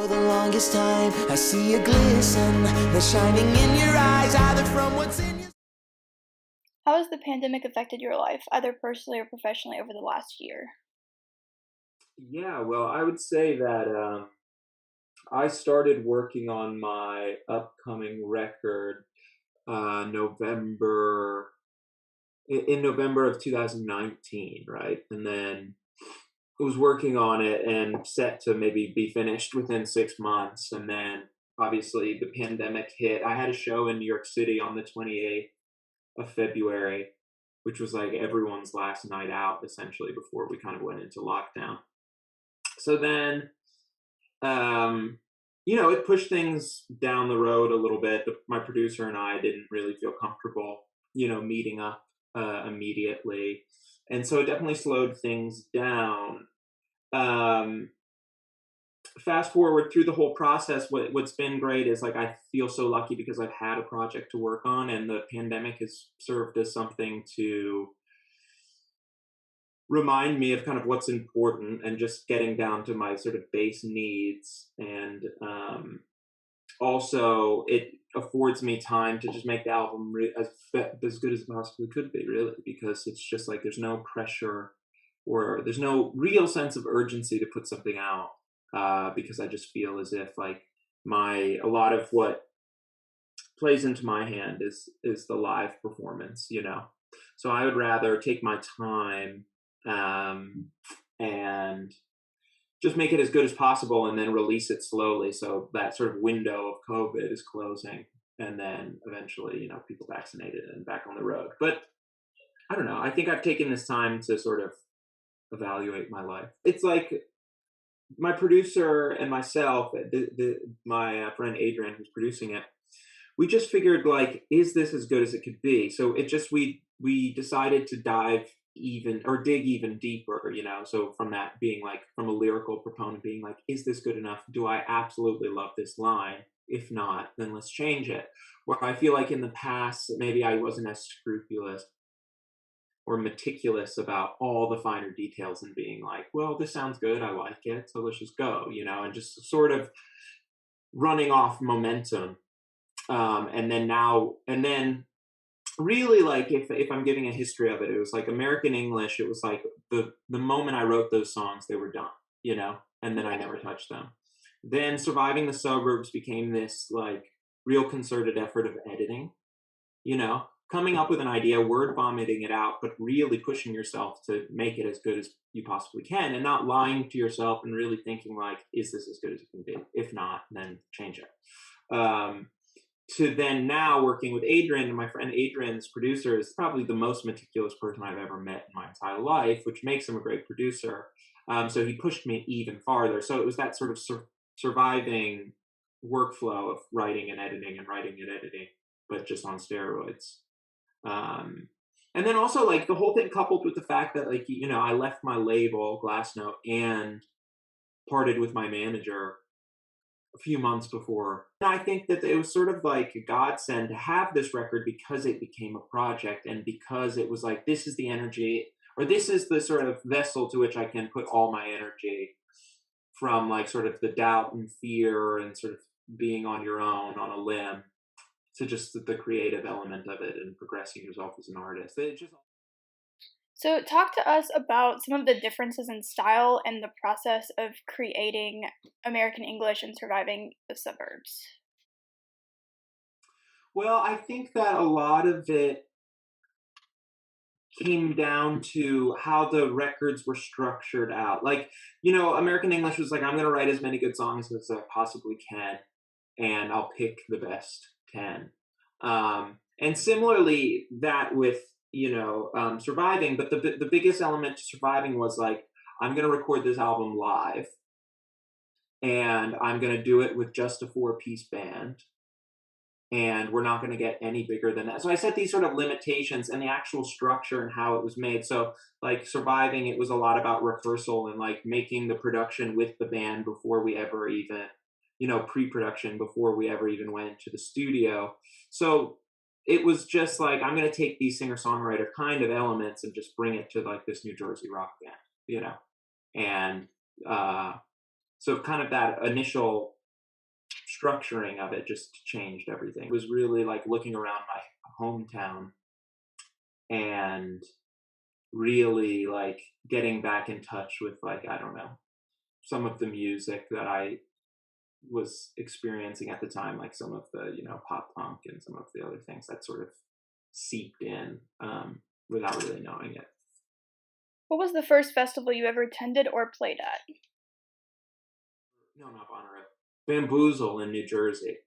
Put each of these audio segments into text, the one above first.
For the longest time, I see a glisten, the shining in your eyes, either from what's in your... How has the pandemic affected your life, either personally or professionally, over the last year? Yeah, well, I would say that I started working on my upcoming record November in November of 2019, right? And then I was working on it and set to maybe be finished within 6 months. And then obviously the pandemic hit. I had a show in New York City on the 28th of February, which was like everyone's last night out essentially before we kind of went into lockdown. So then, it pushed things down the road a little bit. My producer and I didn't really feel comfortable, meeting up immediately. And so it definitely slowed things down. Um, Fast forward through the whole process, what's been great is like I feel so lucky because I've had a project to work on, and the pandemic has served as something to remind me of kind of what's important and just getting down to my sort of base needs. And also it affords me time to just make the album as good as it possibly could be, really, because it's just like there's no pressure or there's no real sense of urgency to put something out, because I just feel as if like a lot of what plays into my hand is the live performance, so I would rather take my time and just make it as good as possible and then release it slowly, so that sort of window of COVID is closing, and then eventually, people vaccinated and back on the road. But I don't know, I think I've taken this time to sort of evaluate my life. It's like my producer and myself, my friend Adrian, who's producing it, we just figured, like, is this as good as it could be? So it just, we decided to dig even deeper, so from that being like, from a lyrical proponent being like, is this good enough? Do I absolutely love this line? If not, then let's change it. Where I feel like in the past, maybe I wasn't as scrupulous or meticulous about all the finer details and being like, well, this sounds good, I like it, so let's just go, and just sort of running off momentum. And then really, like, if I'm giving a history of it, it was like American English. It was like the moment I wrote those songs, they were done, and then I never touched them. Then Surviving the Suburbs became this like real concerted effort of editing, coming up with an idea, word vomiting it out, but really pushing yourself to make it as good as you possibly can, and not lying to yourself and really thinking like, is this as good as it can be? If not, then change it. To then now working with Adrian, and my friend Adrian's producer is probably the most meticulous person I've ever met in my entire life, which makes him a great producer. So he pushed me even farther. So it was that sort of surviving workflow of writing and editing, but just on steroids. And then also like the whole thing coupled with the fact that like, I left my label Glassnote and parted with my manager a few months before. And I think that it was sort of like a godsend to have this record because it became a project, and because it was like, this is the energy, or this is the sort of vessel to which I can put all my energy, from like sort of the doubt and fear and sort of being on your own on a limb, to just the creative element of it and progressing yourself as an artist. So, talk to us about some of the differences in style and the process of creating American English and Surviving the Suburbs. Well, I think that a lot of it came down to how the records were structured out. Like, American English was like, I'm going to write as many good songs as I possibly can, and I'll pick the best 10. And similarly, that with Surviving, but the biggest element to Surviving was like, I'm going to record this album live, and I'm going to do it with just a 4-piece band, and we're not going to get any bigger than that. So I set these sort of limitations and the actual structure and how it was made. So like Surviving, it was a lot about rehearsal and like making the production with the band before we ever even, pre-production before we ever even went to the studio. So it was just like, I'm going to take these singer-songwriter kind of elements and just bring it to like this New Jersey rock band, And so kind of that initial structuring of it just changed everything. It was really like looking around my hometown and really like getting back in touch with, like, I don't know, some of the music that I was experiencing at the time, like some of the, you know, pop punk and some of the other things that sort of seeped in without really knowing it. What was the first festival you ever attended or played at? No, not Bonnaroo. Bamboozle in New Jersey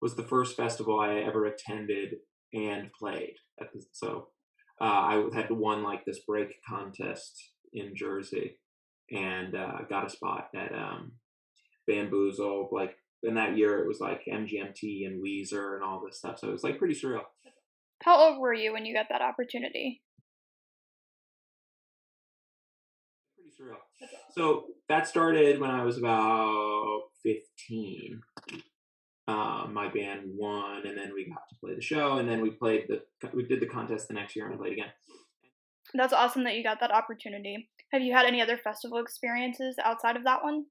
was the first festival I ever attended and played at. So I had won like this break contest in Jersey and got a spot at Bamboozle. Like in that year, it was like MGMT and Weezer and all this stuff. So it was like pretty surreal. How old were you when you got that opportunity? Pretty surreal. So that started when I was about 15. My band won, and then we got to play the show, and then we did the contest the next year and played again. That's awesome that you got that opportunity. Have you had any other festival experiences outside of that one?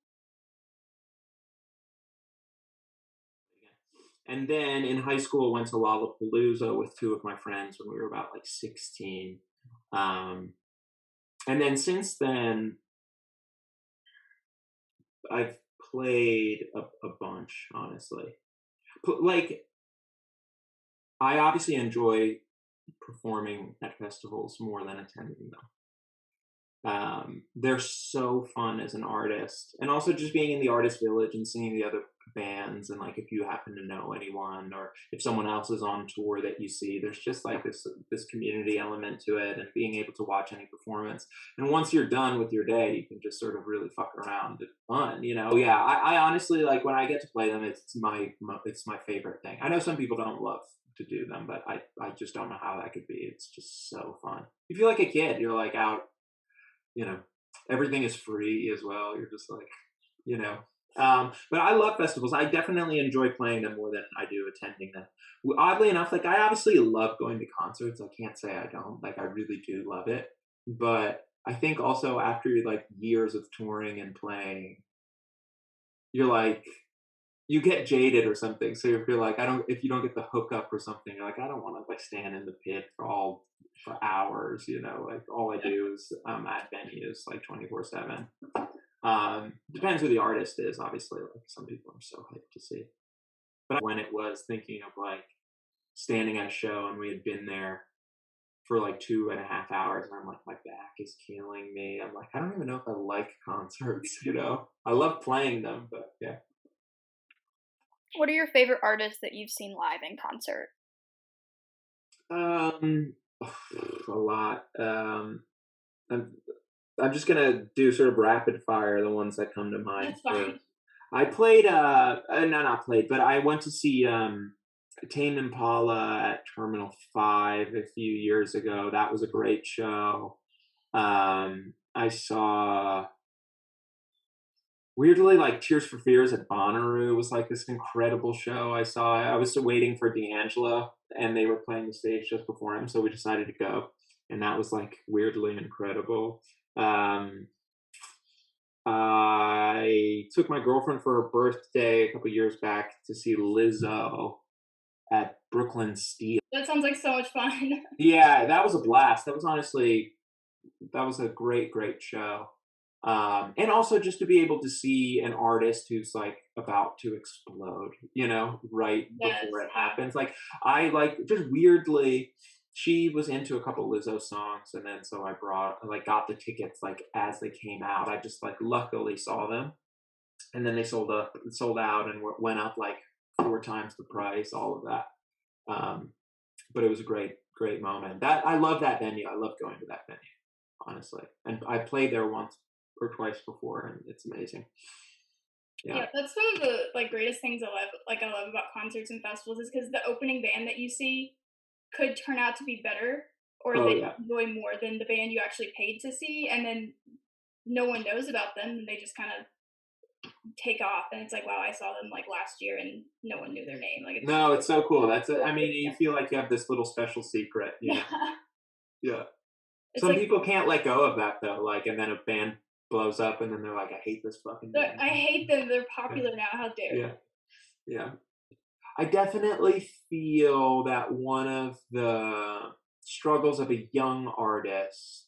And then in high school, went to Lollapalooza with two of my friends when we were about like 16. And then since then, I've played a bunch, honestly. Like, I obviously enjoy performing at festivals more than attending them. They're so fun as an artist, and also just being in the artist village and seeing the other bands, and like if you happen to know anyone or if someone else is on tour that you see, there's just like this community element to it, and being able to watch any performance. And once you're done with your day, you can just sort of really fuck around. It's fun, you know. Yeah, I honestly, like, when I get to play them, it's my favorite thing. I know some people don't love to do them, but I just don't know how that could be. It's just so fun. You feel like a kid. You're like out, you know, everything is free as well. You're just like, you know. But I love festivals. I definitely enjoy playing them more than I do attending them. Oddly enough, like, I obviously love going to concerts. I can't say I don't. Like, I really do love it. But I think also after like years of touring and playing, you're like, you get jaded or something. So if you're like, if you don't get the hookup or something, you're like, I don't want to like stand in the pit for hours, you know, like all I do is at venues like 24/7. Depends who the artist is, obviously. Like, some people I'm so hyped to see. But when it was thinking of like standing at a show and we had been there for like 2.5 hours, and I'm like, my back is killing me. I'm like, I don't even know if I like concerts, you know? I love playing them, but yeah. What are your favorite artists that you've seen live in concert? A lot. I'm just gonna do sort of rapid fire, the ones that come to mind. That's fine. I played, not played, but I went to see Tame Impala at Terminal 5 a few years ago. That was a great show. I saw, weirdly, like Tears for Fears at Bonnaroo was like this incredible show. I was waiting for D'Angelo, and they were playing the stage just before him, so we decided to go, and that was like weirdly incredible. I took my girlfriend for her birthday a couple years back to see Lizzo at Brooklyn Steel. That sounds like so much fun. Yeah, that was a blast. That was a great show. And also just to be able to see an artist who's like about to explode, you know, right before it happens. Like, I like, just weirdly, she was into a couple Lizzo songs, and then so I got the tickets like as they came out. I just like luckily saw them, and then they sold out and went up like 4 times the price, all of that. But it was a great moment. That, I love that venue. I love going to that venue, honestly. And I played there once or twice before, and it's amazing. Yeah, that's one of the like greatest things I love about concerts and festivals, is because the opening band that you see could turn out to be better, or they enjoy more than the band you actually paid to see, and then no one knows about them, and they just kind of take off, and it's like, wow, I saw them like last year, and no one knew their name. Like, it's so cool. I mean, you feel like you have this little special secret. You know? Yeah. Some people can't let go of that though. Like, and then a band blows up, and then they're like, I hate this fucking band. I hate them. They're popular now. How dare you? Yeah. I definitely feel that one of the struggles of a young artist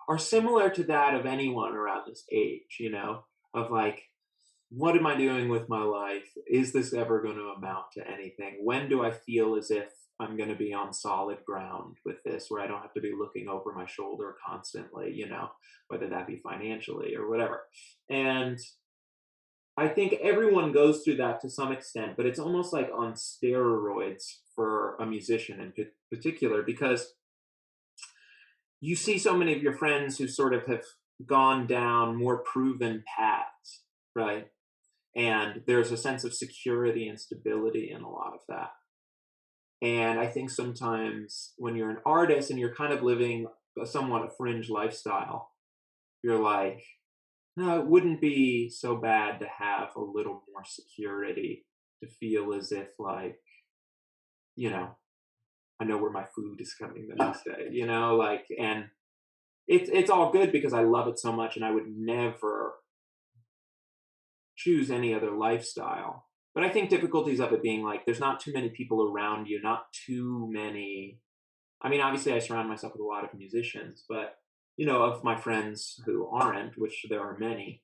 are similar to that of anyone around this age, of like, what am I doing with my life? Is this ever going to amount to anything? When do I feel as if I'm going to be on solid ground with this, where I don't have to be looking over my shoulder constantly, whether that be financially or whatever. And I think everyone goes through that to some extent, but it's almost like on steroids for a musician in particular, because you see so many of your friends who sort of have gone down more proven paths, right? And there's a sense of security and stability in a lot of that. And I think sometimes when you're an artist and you're kind of living somewhat a fringe lifestyle, you're like, no, it wouldn't be so bad to have a little more security, to feel as if like, I know where my food is coming the next day, and it's all good because I love it so much and I would never choose any other lifestyle. But I think difficulties of it being like, there's not too many people around you, not too many. I mean, obviously I surround myself with a lot of musicians, but of my friends who aren't, which there are many,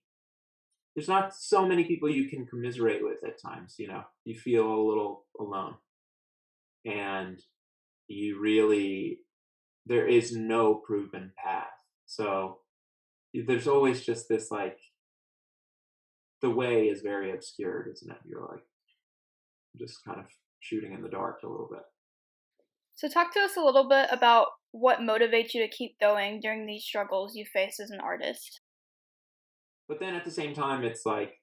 there's not so many people you can commiserate with at times. You feel a little alone, and there is no proven path. So there's always just this like, the way is very obscured, isn't it? You're like just kind of shooting in the dark a little bit. So talk to us a little bit about what motivates you to keep going during these struggles you face as an artist. But then at the same time, it's like,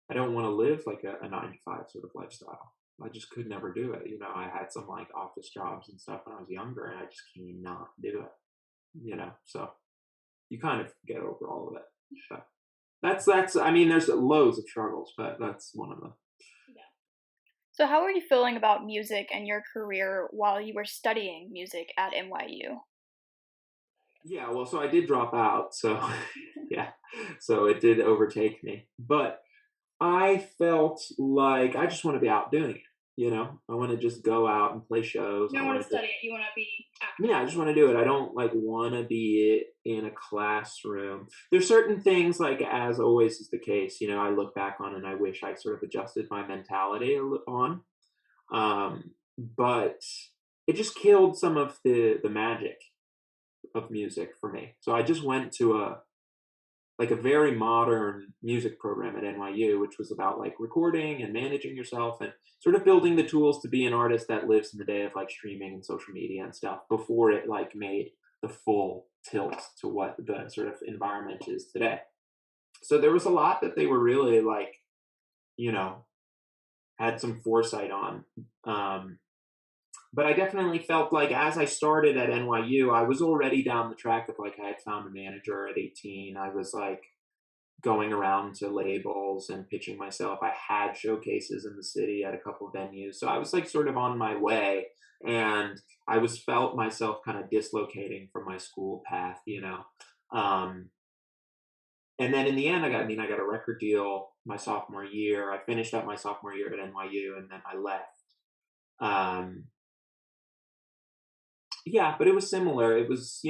I don't want to live like a 9 to 5 sort of lifestyle. I just could never do it. I had some like office jobs and stuff when I was younger, and I just cannot do it. So you kind of get over all of it. But that's. I mean, there's loads of struggles, but that's one of them. Yeah. So how were you feeling about music and your career while you were studying music at NYU? Yeah, well, so I did drop out, so yeah, so it did overtake me. But I felt like I just want to be out doing it. I want to just go out and play shows. You don't want to study it. You want to be active. Yeah, I just want to do it. I don't like want to be in a classroom. There's certain things, like, as always is the case, I look back on and I wish I sort of adjusted my mentality on. But it just killed some of the magic of music for me. So I just went to a very modern music program at NYU, which was about like recording and managing yourself and sort of building the tools to be an artist that lives in the day of like streaming and social media and stuff, before it like made the full tilt to what the sort of environment is today. So there was a lot that they were really like, had some foresight on. But I definitely felt like as I started at NYU, I was already down the track of like, I had found a manager at 18. I was like going around to labels and pitching myself. I had showcases in the city at a couple of venues. So I was like sort of on my way, and I felt myself kind of dislocating from my school path, and then in the end, I got a record deal my sophomore year. I finished up my sophomore year at NYU, and then I left. Yeah, but it was similar. It was,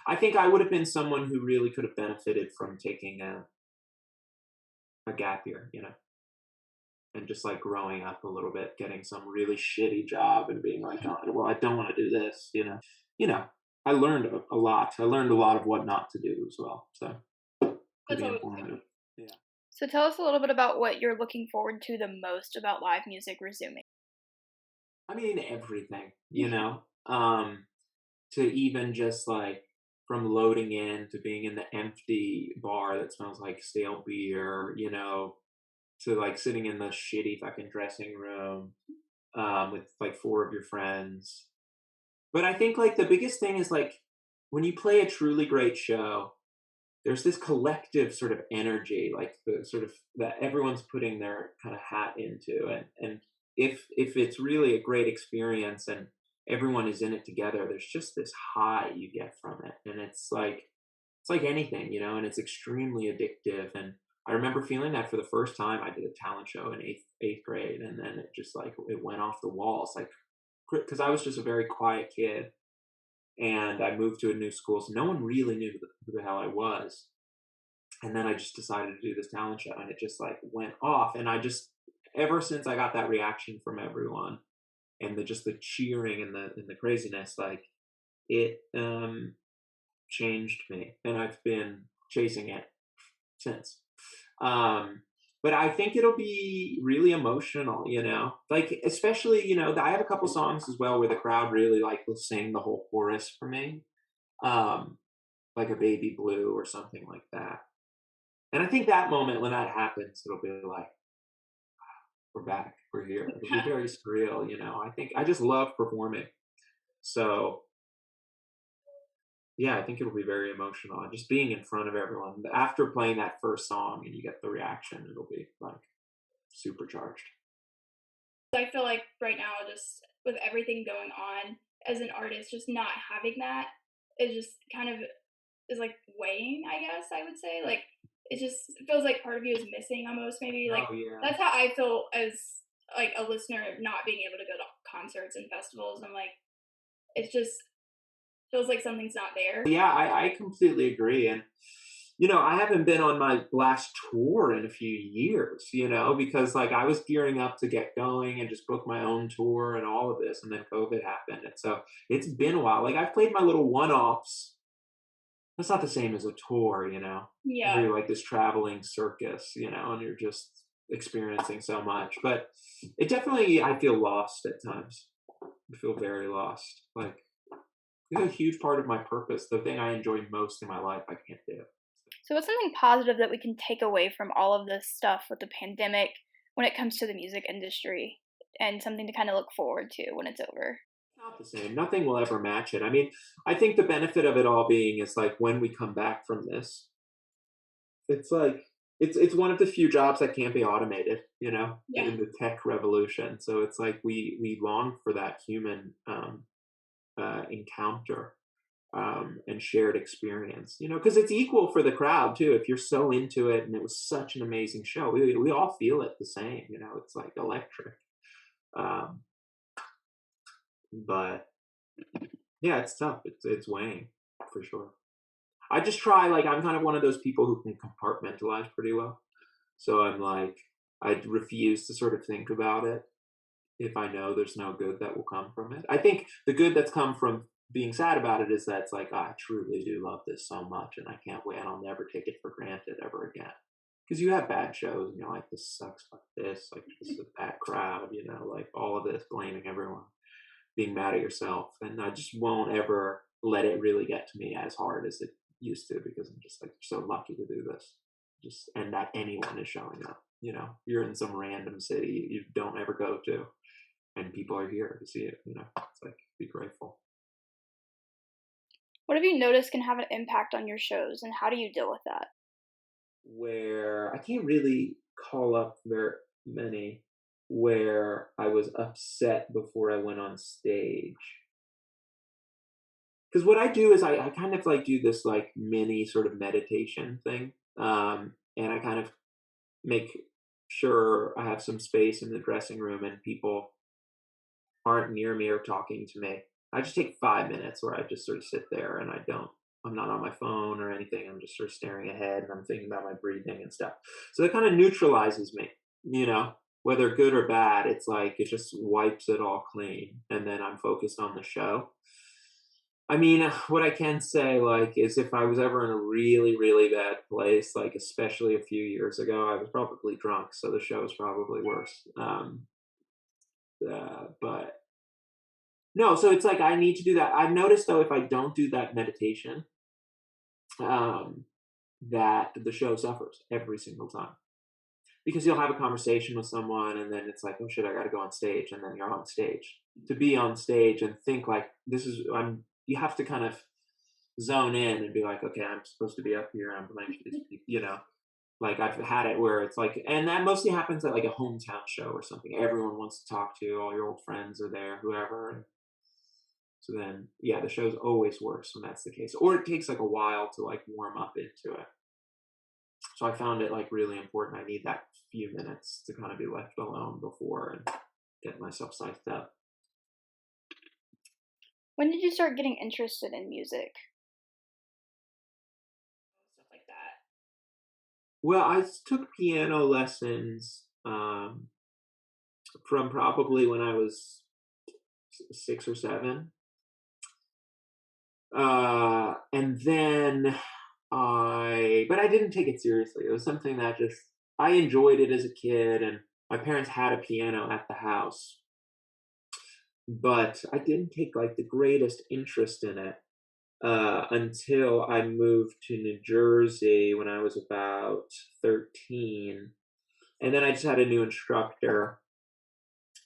I think I would have been someone who really could have benefited from taking a gap year, and just like growing up a little bit, getting some really shitty job and being like, oh, well, I don't want to do this, I learned a lot. I learned a lot of what not to do as well. So pretty informative. Yeah. So tell us a little bit about what you're looking forward to the most about live music resuming. I mean, everything, to even just like from loading in to being in the empty bar that smells like stale beer, to like sitting in the shitty fucking dressing room with like 4 of your friends. But I think like the biggest thing is like when you play a truly great show, there's this collective sort of energy, like the sort of that everyone's putting their kind of hat into, and if it's really a great experience and everyone is in it together, there's just this high you get from it, and it's like anything, and it's extremely addictive. And I remember feeling that for the first time. I did a talent show in eighth grade, and then it just like it went off the walls, like because I was just a very quiet kid, and I moved to a new school, so no one really knew who the hell I was. And then I just decided to do this talent show, and it just like went off. And I just ever since I got that reaction from everyone, and the cheering and the craziness, like it changed me, and I've been chasing it since. But I think it'll be really emotional, like especially, I have a couple songs as well where the crowd really like will sing the whole chorus for me, like a Baby Blue or something like that. And I think that moment when that happens, it'll be like, we're back, we're here. It'll be very surreal, I think I just love performing. So yeah, I think it'll be very emotional. And just being in front of everyone after playing that first song and you get the reaction, it'll be like supercharged. I feel like right now, just with everything going on as an artist, just not having that is just kind of is like weighing, I guess I would say. Like it just feels like part of you is missing almost, maybe. Like Oh yeah. that's how I feel as like a listener, not being able to go to concerts and festivals. I'm like, it just feels like something's not there. Yeah, I completely agree. And, I haven't been on my last tour in a few years, because like I was gearing up to get going and just book my own tour and all of this. And then COVID happened. And so it's been a while. Like I've played my little one offs. That's not the same as a tour, where Yeah. you're like this traveling circus, and you're just experiencing so much. But it definitely, I feel lost at times. I feel very lost. Like, it's a huge part of my purpose. The thing I enjoy most in my life, I can't do. So, what's something positive that we can take away from all of this stuff with the pandemic when it comes to the music industry, and something to kind of look forward to when it's over? Not the same. Nothing will ever match it. I mean, I think the benefit of it all being is like when we come back from this, it's like it's one of the few jobs that can't be automated, Yeah. in the tech revolution. So it's like we long for that human encounter, and shared experience, because it's equal for the crowd too. If you're so into it and it was such an amazing show, we all feel it the same, it's like electric. Um, but yeah, it's tough. It's weighing for sure. I just try, like, I'm kind of one of those people who can compartmentalize pretty well. So I'm like, I refuse to sort of think about it if I know there's no good that will come from it. I think the good that's come from being sad about it is that it's like, I truly do love this so much and I can't wait. I'll never take it for granted ever again. Because you have bad shows and you're like, this sucks, like this is a bad crowd, like all of this, blaming everyone, being mad at yourself. And I just won't ever let it really get to me as hard as it used to, because I'm just like so lucky to do this. And that anyone is showing up. You're in some random city you don't ever go to, and people are here to see it. It's like, be grateful. What have you noticed can have an impact on your shows, and how do you deal with that? Where I can't really call up very many where I was upset before I went on stage. Because what I do is I kind of like do this like mini sort of meditation thing. And I kind of make sure I have some space in the dressing room and people aren't near me or talking to me. I just take 5 minutes where I just sort of sit there and I'm not on my phone or anything. I'm just sort of staring ahead and I'm thinking about my breathing and stuff. So that kind of neutralizes me, whether good or bad. It's like, it just wipes it all clean. And then I'm focused on the show. I mean, what I can say, like, is if I was ever in a really, really bad place, like, especially a few years ago, I was probably drunk. So the show is probably worse. But no, so it's like I need to do that. I've noticed though, if I don't do that meditation, that the show suffers every single time, because you'll have a conversation with someone and then it's like, oh shit, I got to go on stage, and then you're on stage. To be on stage and think like you have to kind of zone in and be like, okay, I'm supposed to be up here. I'm playing for these people, like I've had it where it's like, and that mostly happens at like a hometown show or something. Everyone wants to talk to you. All your old friends are there, whoever. So then, yeah, the show's always worse when that's the case. Or it takes like a while to like warm up into it. So I found it like really important. I need that few minutes to kind of be left alone before and get myself psyched up. When did you start getting interested in music? Stuff like that. Well, I took piano lessons from probably when I was 6 or 7. And then but I didn't take it seriously. It was something that just, I enjoyed it as a kid, and my parents had a piano at the house, but I didn't take like the greatest interest in it until I moved to New Jersey when I was about 13. And then I just had a new instructor,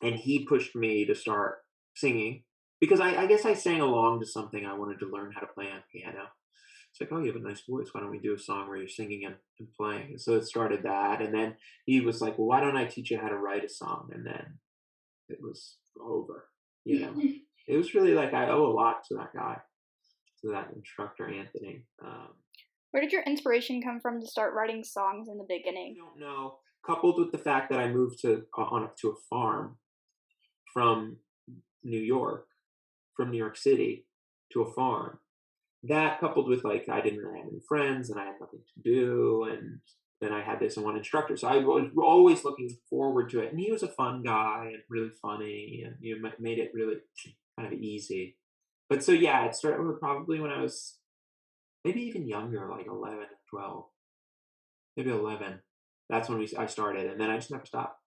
and he pushed me to start singing because I guess I sang along to something. I wanted to learn how to play on piano. It's like, oh, you have a nice voice. Why don't we do a song where you're singing and playing? And so it started that. And then he was like, well, why don't I teach you how to write a song? And then it was over. It was really like, I owe a lot to that guy, to that instructor, Anthony. Where did your inspiration come from to start writing songs in the I beginning? don't know. Coupled with the fact that I moved to a farm from New York, from New York City to a farm. That coupled with like I didn't really have any friends and I had nothing to do, and then I had this one instructor, so I was always looking forward to it. And he was a fun guy and really funny, and made it really kind of easy. But so yeah, it started with probably when I was maybe even younger, like 11, 12, maybe 11. That's when I started, and then I just never stopped.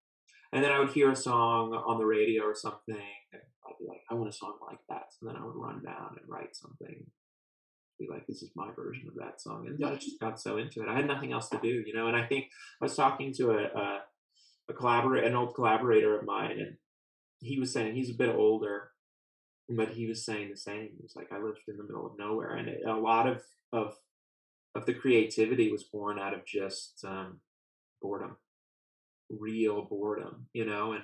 And then I would hear a song on the radio or something, and I'd be like, I want a song like that. So then I would run down and write something, be like, this is my version of that song. And I just got so into it. I had nothing else to do, And I think I was talking to an old collaborator of mine, and he was saying, he's a bit older, but he was saying the same. He was like, I lived in the middle of nowhere, and a lot of the creativity was born out of just boredom, real boredom, and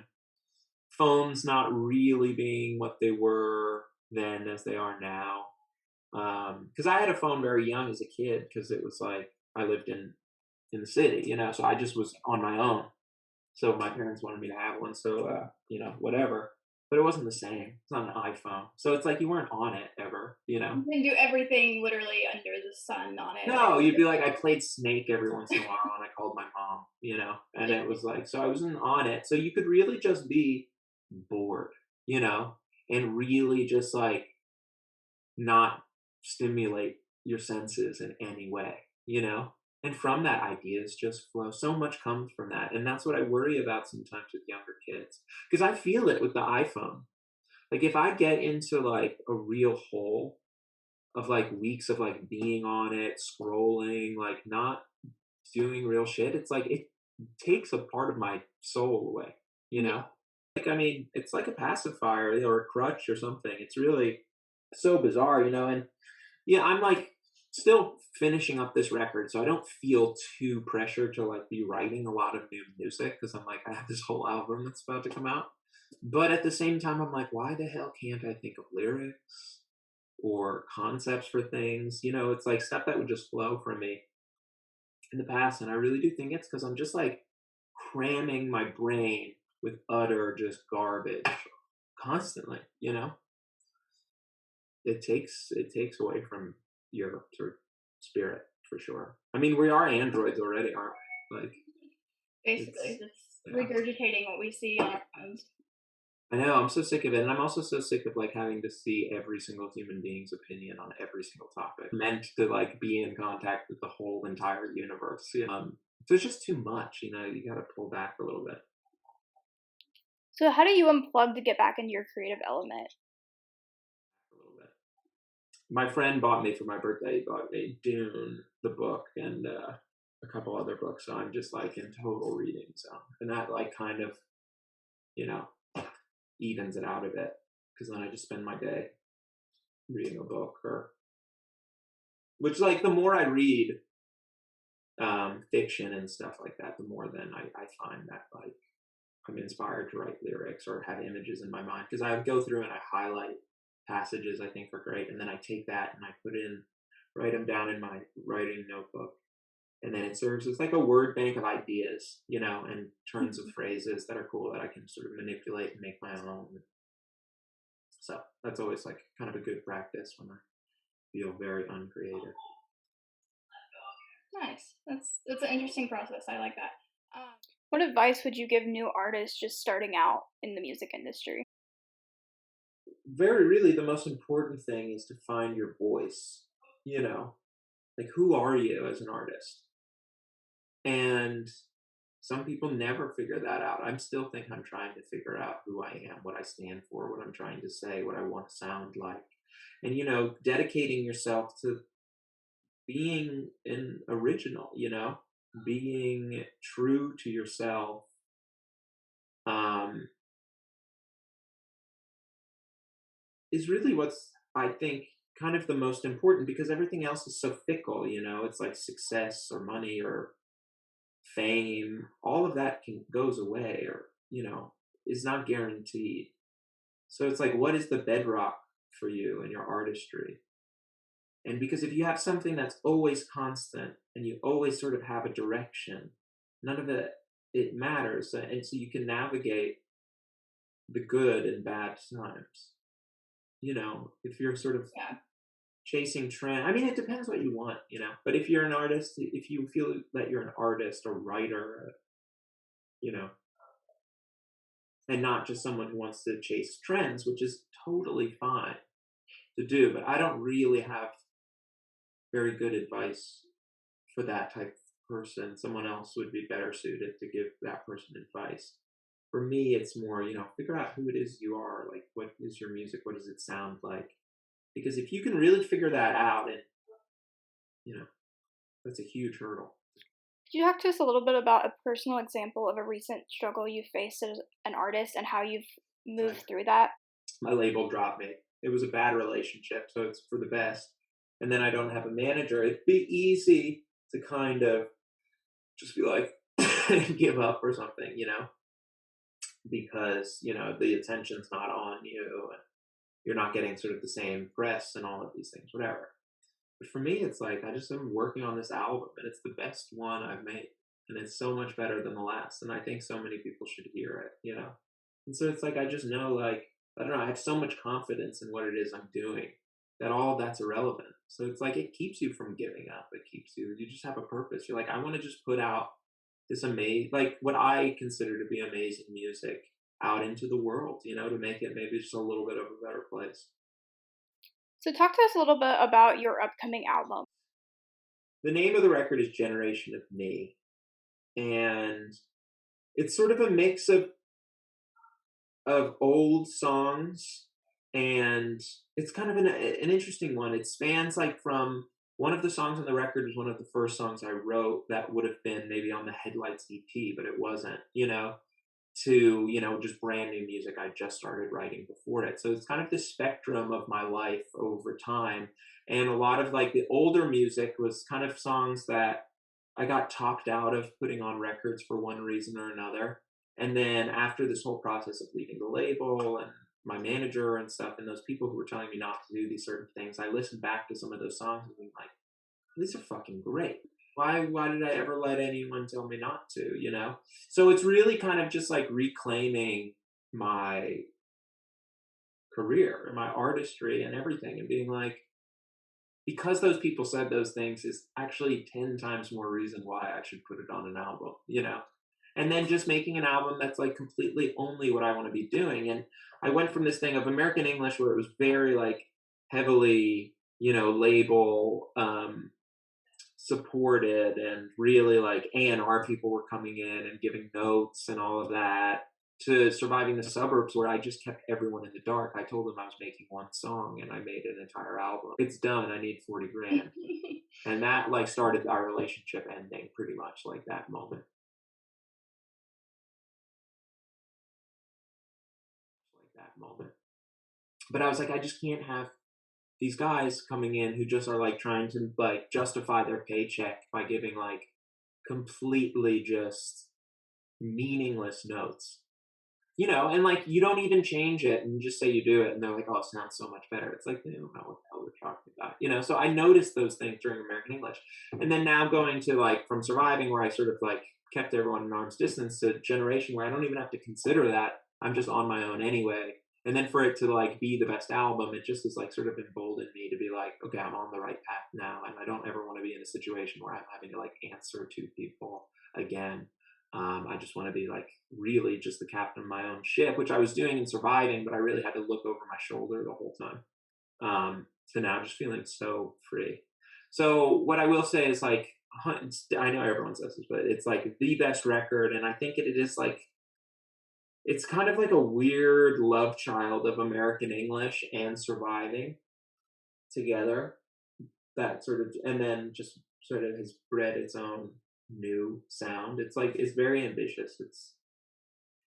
phones not really being what they were then as they are now. Because I had a phone very young as a kid, because it was like I lived in the city, so I just was on my own. So my parents wanted me to have one, so whatever. But it wasn't the same. It's not an iPhone, so it's like you weren't on it ever. You can do everything literally under the sun on it. No, you'd be like, I played Snake every once in a while, and I called my mom, and it was like, so I wasn't on it. So you could really just be bored, and really just like not stimulate your senses in any way, and from that, ideas just flow. So much comes from that, and that's what I worry about sometimes with younger kids, because I feel it with the iPhone. Like if I get into like a real hole of like weeks of like being on it, scrolling, like not doing real shit, it's like it takes a part of my soul away, Like, I mean, it's like a pacifier or a crutch or something. It's really so bizarre, and yeah, I'm like still finishing up this record, so I don't feel too pressured to like be writing a lot of new music, because I'm like, I have this whole album that's about to come out. But at the same time, I'm like, why the hell can't I think of lyrics or concepts for things? It's like stuff that would just flow from me in the past. And I really do think it's because I'm just like cramming my brain with utter just garbage constantly, It takes away from your sort of spirit, for sure. I mean, we are androids already, aren't we? Like, basically just regurgitating what we see on our phones. I know, I'm so sick of it. And I'm also so sick of like having to see every single human being's opinion on every single topic, meant to like be in contact with the whole entire universe. So it's just too much, you gotta pull back a little bit. So how do you unplug to get back into your creative element? A little bit. My friend bought me for my birthday, he bought me Dune, the book, and a couple other books. So I'm just like in total reading zone. And that like kind of, evens it out a bit, because then I just spend my day reading a book, which like the more I read fiction and stuff like that, the more then I find that like I'm inspired to write lyrics or have images in my mind, because I go through and I highlight passages I think are great, and then I take that and I write them down in my writing notebook, And then it serves as like a word bank of ideas, and turns of phrases that are cool that I can sort of manipulate and make my own. So that's always like kind of a good practice when I feel very uncreative. Nice. That's an interesting process. I like that. What advice would you give new artists just starting out in the music industry? Really, the most important thing is to find your voice. Like, who are you as an artist? And some people never figure that out. I'm still think I'm trying to figure out who I am, what I stand for, what I'm trying to say, what I want to sound like. And, dedicating yourself to being an original, being true to yourself. Is really what's, I think, kind of the most important, because everything else is so fickle, it's like success or money or fame, all of that goes away, or is not guaranteed. So it's like, what is the bedrock for you and your artistry? And because if you have something that's always constant and you always sort of have a direction, none of it matters, and so you can navigate the good and bad times. If you're sort of chasing trend, I mean, it depends what you want, but if you're an artist, if you feel that you're an artist or writer, and not just someone who wants to chase trends, which is totally fine to do, but I don't really have very good advice for that type of person. Someone else would be better suited to give that person advice. For me, it's more, figure out who it is you are. Like, what is your music? What does it sound like? Because if you can really figure that out, and, that's a huge hurdle. Could you talk to us a little bit about a personal example of a recent struggle you faced as an artist and how you've moved through that? My label dropped me. It was a bad relationship, so it's for the best. And then I don't have a manager. It'd be easy to kind of just be like, give up or something, because, the attention's not on you and you're not getting sort of the same press and all of these things, whatever. But for me, it's like, I just am working on this album and it's the best one I've made. And it's so much better than the last. And I think so many people should hear it, And so it's like, I just know, like, I don't know, I have so much confidence in what it is I'm doing that all of that's irrelevant. So it's like, it keeps you from giving up. You just have a purpose. You're like, I want to just put out this amazing, like what I consider to be amazing music out into the world, to make it maybe just a little bit of a better place. So talk to us a little bit about your upcoming album. The name of the record is Generation of Me. And it's sort of a mix of old songs, and it's kind of an interesting one. It spans like from one of the songs on the record was one of the first songs I wrote that would have been maybe on the Headlights EP, but it wasn't, to, just brand new music I just started writing before it. So it's kind of the spectrum of my life over time. And a lot of like the older music was kind of songs that I got talked out of putting on records for one reason or another. And then after this whole process of leaving the label and my manager and stuff, and those people who were telling me not to do these certain things, I listened back to some of those songs and being like, these are fucking great. Why did I ever let anyone tell me not to, So it's really kind of just like reclaiming my career and my artistry and everything, and being like, because those people said those things is actually 10 times more reason why I should put it on an album, And then just making an album that's like completely only what I want to be doing. And I went from this thing of American English where it was very like heavily, label supported, and really like A&R people were coming in and giving notes and all of that, to Surviving the Suburbs, where I just kept everyone in the dark. I told them I was making one song and I made an entire album. It's done. I need 40 grand. And that like started our relationship ending pretty much, like that moment. But I was like, I just can't have these guys coming in who just are like trying to like justify their paycheck by giving like completely just meaningless notes. you know, and like you don't even change it and just say you do it and they're like, oh, it sounds so much better. It's like they don't know what the hell they're talking about, you know. So I noticed those things during American English. And then now going to like from Surviving, where I sort of like kept everyone at arm's distance, to Generation, where I don't even have to consider that. I'm just on my own anyway. And then for it to like be the best album, it just has like sort of emboldened me to be like, okay, I'm on the right path now, and I don't ever want to be in a situation where I'm having to like answer to people again. I just want to be like really just the captain of my own ship, which I was doing in Surviving, but I really had to look over my shoulder the whole time. To now just feeling so free. So what I will say is like, I know everyone says this, but it's like the best record, and I think it is like, it's kind of like a weird love child of American English and Surviving together. That sort of, and then just sort of has bred its own new sound. It's like, it's very ambitious.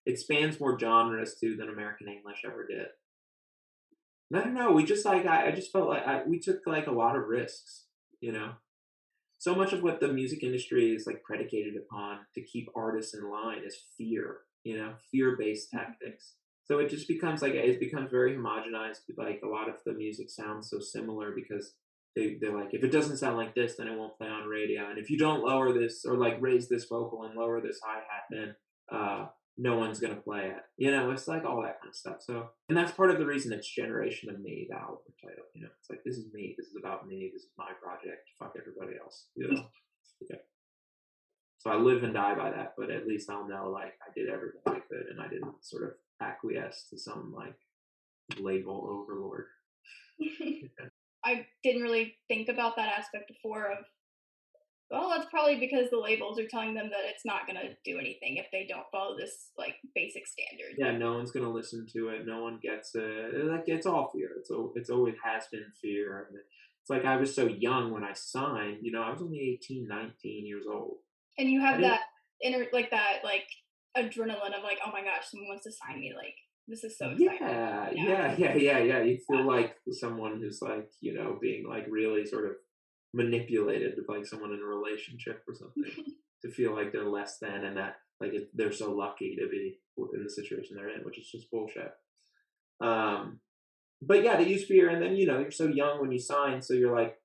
It spans more genres too than American English ever did. I don't know. We just like, I just felt like we took like a lot of risks, you know. So much of what the music industry is like predicated upon to keep artists in line is fear, you know, fear-based tactics. So it just becomes like, it becomes very homogenized. Like a lot of the music sounds so similar because they're like, if it doesn't sound like this, then it won't play on radio. And if you don't lower this or like raise this vocal and lower this hi-hat, then no one's going to play it. You know, it's like all that kind of stuff. So, and that's part of the reason it's Generation of Me, the album title. You know, it's like, this is me. This is about me. This is my project. Fuck everybody else. You know? Okay. So I live and die by that, but at least I'll know like I did everything I could and I didn't sort of acquiesce to some like label overlord. I didn't really think about that aspect before of, well, that's probably because the labels are telling them that it's not going to do anything if they don't follow this like basic standard. Yeah, no one's going to listen to it. No one gets it. Like, it's all fear. It's always has been fear. And it's like I was so young when I signed, you know, I was only 18, 19 years old. And you have that inner, like that, like adrenaline of like, oh my gosh, someone wants to sign me. Like, this is so exciting. Yeah. You feel like someone who's like, you know, being like really sort of manipulated, like someone in a relationship or something, to feel like they're less than, and that like they're so lucky to be in the situation they're in, which is just bullshit. But yeah, they use fear, and then, you know, you're so young when you sign, so you're like,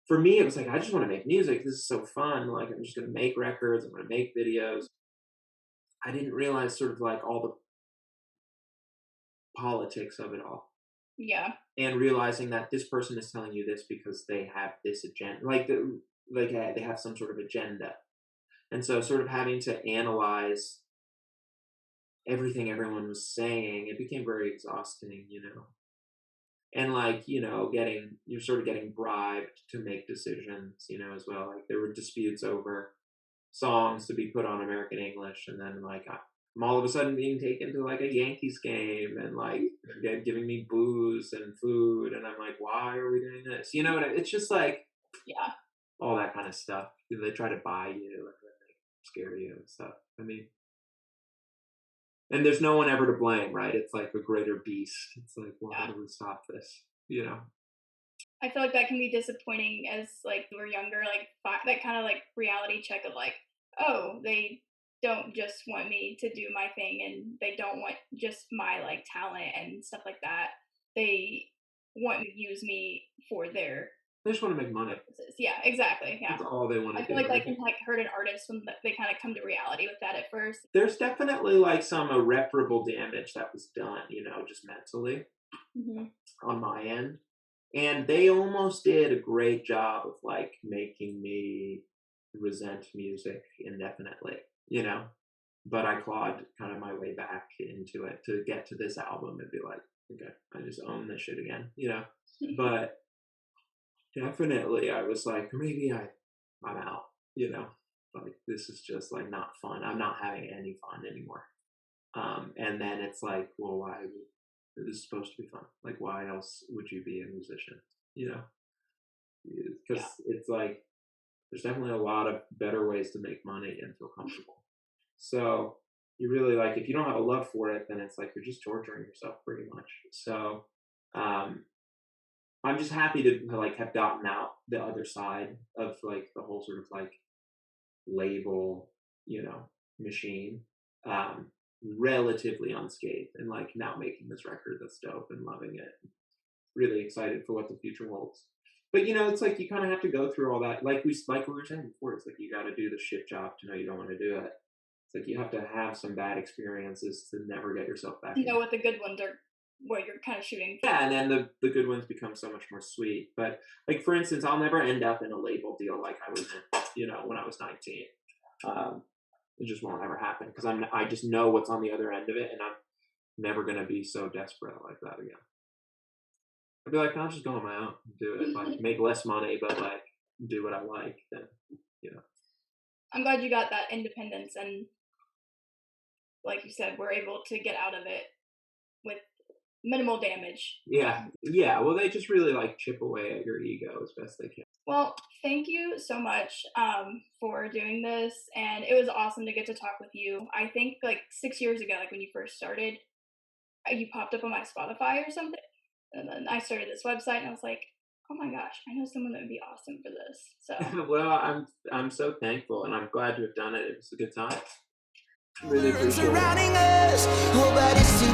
for me, it was like, I just want to make music. This is so fun. Like, I'm just going to make records. I'm going to make videos. I didn't realize sort of like all the politics of it all. Yeah. And realizing that this person is telling you this because they have this agenda, like they have some sort of agenda. And so sort of having to analyze everything everyone was saying, it became very exhausting, you know. And like, you know, you're sort of getting bribed to make decisions, you know, as well. Like there were disputes over songs to be put on American English, and then like I'm all of a sudden being taken to like a Yankees game and like they're giving me booze and food, and I'm like, why are we doing this? You know what? It's just like, yeah, all that kind of stuff. They try to buy you and they scare you and stuff. I mean, and there's no one ever to blame, right? It's like a greater beast. It's like, well, how do we stop this? You know? I feel like that can be disappointing as like we're younger, like that kind of like reality check of like, oh, they don't just want me to do my thing and they don't want just my like talent and stuff like that. They want to use me for their, they just want to make money. purposes. Yeah, exactly. Yeah. That's all they want to do. I feel like that can like hurt an artist when they kind of come to reality with that at first. There's definitely like some irreparable damage that was done, you know, just mentally on my end. And they almost did a great job of like making me resent music indefinitely, you know. But I clawed kind of my way back into it to get to this album and be like, okay, I just own this shit again, you know. But definitely I was like, maybe I'm out, you know. Like this is just like not fun. I'm not having any fun anymore. And then it's like, well, why? This is supposed to be fun. Like, why else would you be a musician? You know, because it's like there's definitely a lot of better ways to make money and feel comfortable. So you really like, if you don't have a love for it, then it's like you're just torturing yourself pretty much. So I'm just happy to like have gotten out the other side of like the whole sort of like label, you know, machine. relatively unscathed, and like now making this record that's dope and loving it. Really excited for what the future holds. But it's like you kind of have to go through all that. Like we were saying before, it's like you got to do the shit job to know you don't want to do it. It's like you have to have some bad experiences to never get yourself back. You know what the good ones are, what you're kind of shooting for. Yeah, and then the good ones become so much more sweet. But like for instance, I'll never end up in a label deal like I was in, when I was 19. It just won't ever happen because I just know what's on the other end of it, and I'm never gonna be so desperate like that again. I'd be like, I'll just go on my own, do it, like make less money, but like do what I like. Then I'm glad you got that independence, and like you said, we're able to get out of it with minimal damage. Yeah. Well, they just really like chip away at your ego as best they can. Well, thank you so much for doing this, and it was awesome to get to talk with you. I think like 6 years ago, like when you first started, you popped up on my Spotify or something, and then I started this website, and I was like, oh my gosh, I know someone that would be awesome for this. So well, I'm so thankful, and I'm glad to have done it. It was a good time. Really appreciate it. Surrounding us, oh, but it's too